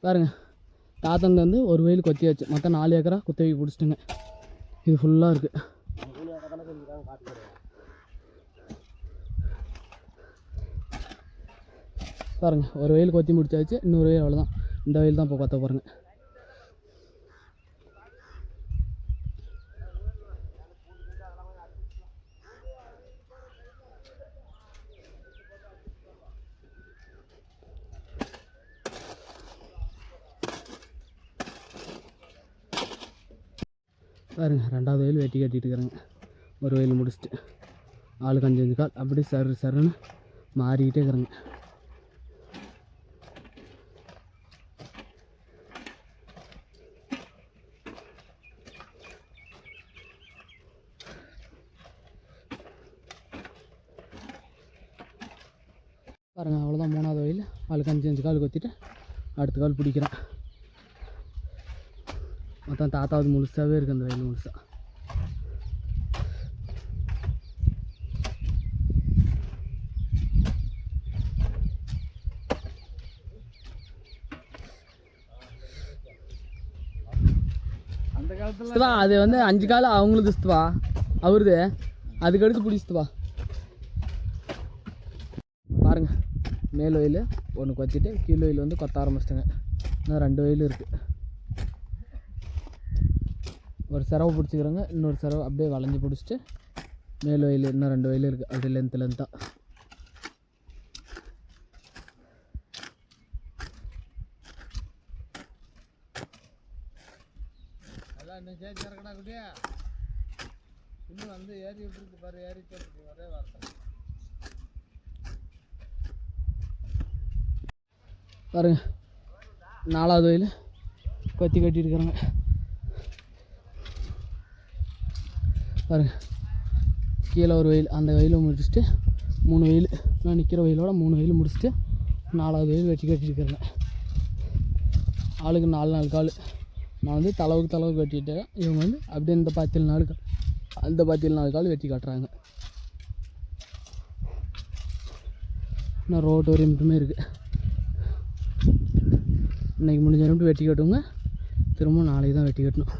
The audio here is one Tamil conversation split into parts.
பாருங்கள், தாத்தன் வந்து ஒரு வயல் கொத்தியாச்சு. மொத்தம் 4 ஏக்கரா குத்தகை பிடிச்சிட்டுங்க. இது ஃபுல்லாக இருக்குது. பாருங்கள், ஒரு வயல் கொத்தி முடிச்சாச்சு. இன்னொரு வயல் அவ்வளோதான். இந்த வயல் தான் இப்போ கொத்த பாருங்கள். பாருங்கள், 2வது வயல் வெட்டி கட்டிட்டு இருக்கிறேங்க. ஒரு வயல் முடிச்சுட்டு ஆளுக்கு 5 கால் அப்படி சருன்னு மாறிக்கிட்டே இருக்கிறேங்க. பாருங்கள், அவ்வளோதான் 3வது வயல். ஆளுக்கு 5 கால் கொத்திட்டு அடுத்த கால் பிடிக்கிறேன். மொத்தம் தாத்தாவது முழுசாகவே இருக்குது அந்த வயல் முழுசாக. அந்த காலத்துல அது வந்து 5 கால் அவங்களுக்கு இஸ்துவா அவருது, அதுக்கடுத்து பிடிச்சிட்டுவா. பாருங்கள், மேல் வயல் ஒன்று கொத்திட்டு கீழ் வயல் வந்து கொத்த ஆரம்பிச்சிட்டுங்க. இன்னும் 2 வயல் இருக்குது. ஒரு செரவை பிடிச்சிக்கிறோங்க, இன்னொரு செரவை அப்படியே வளைஞ்சி பிடிச்சிட்டு மேல் வயல் இன்னும் 2 வயல் இருக்குது. அப்படி லென்த்தாக அதான் இன்னும் சேர்த்து இறக்கடா குட்டியா. இன்னும் வந்து ஏறி விட்டுருக்கு பாரு, ஏறி சேர்த்து ஒரே வார்த்தை. பாருங்க, 4வது வயல் கொத்தி கட்டியிருக்கிறோங்க. பாருங்க, கீழே ஒரு வயல், அந்த வயலை முடிச்சுட்டு 3 வயல், நான் நிற்கிற வயலோட 3 வயல் முடிச்சுட்டு 4வது வயல் வெட்டி கட்டியிருக்கிறேங்க. ஆளுக்கு 4 கால். நான் வந்து தளவுக்கு வெட்டிட்டேன். இவங்க வந்து அப்படியே இந்த பாத்தியில் 4 கால், அந்த பாத்தியில் 4 கால் வெட்டி காட்டுறாங்க. இன்னும் ரோட்டு வரையும் மட்டுமே இருக்குது. இன்றைக்கி முடிஞ்ச மட்டும் வெட்டி கட்டுவோங்க. திரும்ப நாளைக்கு தான் வெட்டி கட்டணும்.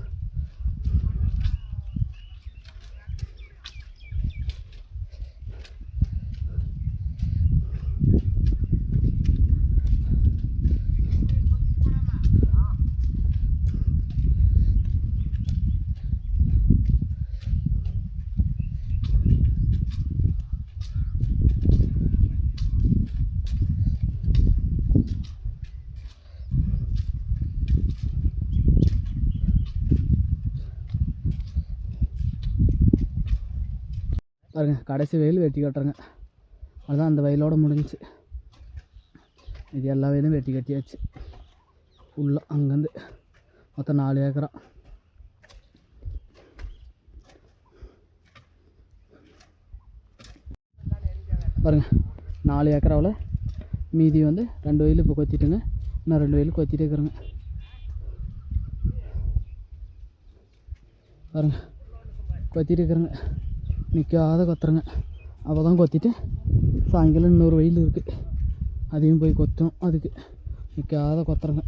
பாருங்கள், கடைசி வயல் வெட்டி கட்டுறேங்க. அதுதான் அந்த வயலோடு முடிஞ்சிச்சு. இது எல்லா வயலும் வெட்டி கட்டியாச்சு ஃபுல்லாக. அங்கேருந்து மொத்தம் 4 ஏக்கரா. பாருங்கள், 4 ஏக்கராவில் மீதி வந்து 2 வயல் இப்போ கொத்திட்டுங்க. இன்னும் 2 வயல் கொத்திட்டே இருக்கிறேங்க. பாருங்கள், கொத்திட்டு இருக்கிறேங்க. நிற்காத கொத்துறேங்க. அப்போ தான் கொத்திட்டு சாயங்காலம் இன்னொரு வயல் இருக்குது, அதையும் போய் கொத்தணும். அதுக்கு நிற்காத கொத்துறேங்க.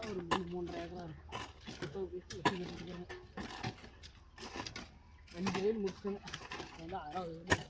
ஒரு 3.5 ஏக்கரா இருக்கும். 5 வயல் முடிச்சுங்க. வந்து 6வது வயல்.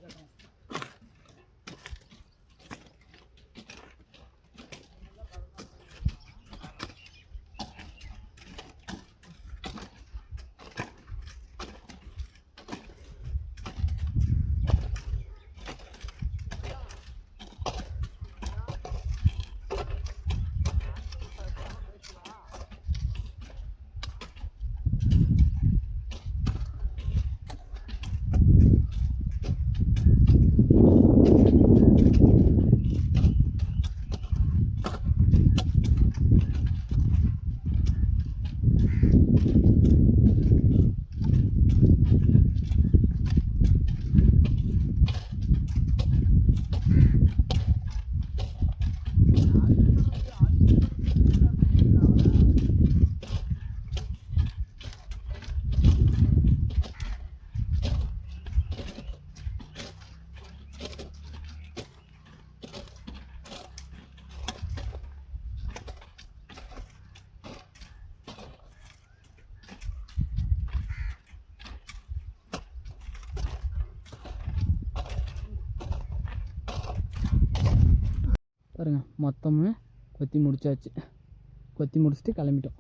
பாருங்கள் மொத்தமும் கொத்தி முடிச்சாச்சு. கொத்தி முடிச்சுட்டு கிளம்பிட்டோம்.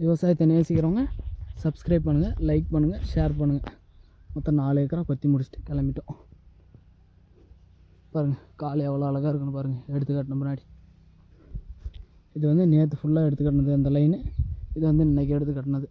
விவசாயத்தை நேசிக்கிறவங்க சப்ஸ்கிரைப் பண்ணுங்கள், லைக் பண்ணுங்கள், ஷேர் பண்ணுங்கள். மொத்தம் 4 ஏக்கரா கொத்தி முடிச்சுட்டு கிளம்பிட்டோம். பாருங்கள் காலை எவ்வளோ அழகாக இருக்குன்னு பாருங்கள். எடுத்து காட்டின முன்னாடி இது வந்து நேற்று ஃபுல்லாக எடுத்து காட்டினது அந்த லைனு. இது வந்து இன்றைக்கி எடுத்து காட்டினது.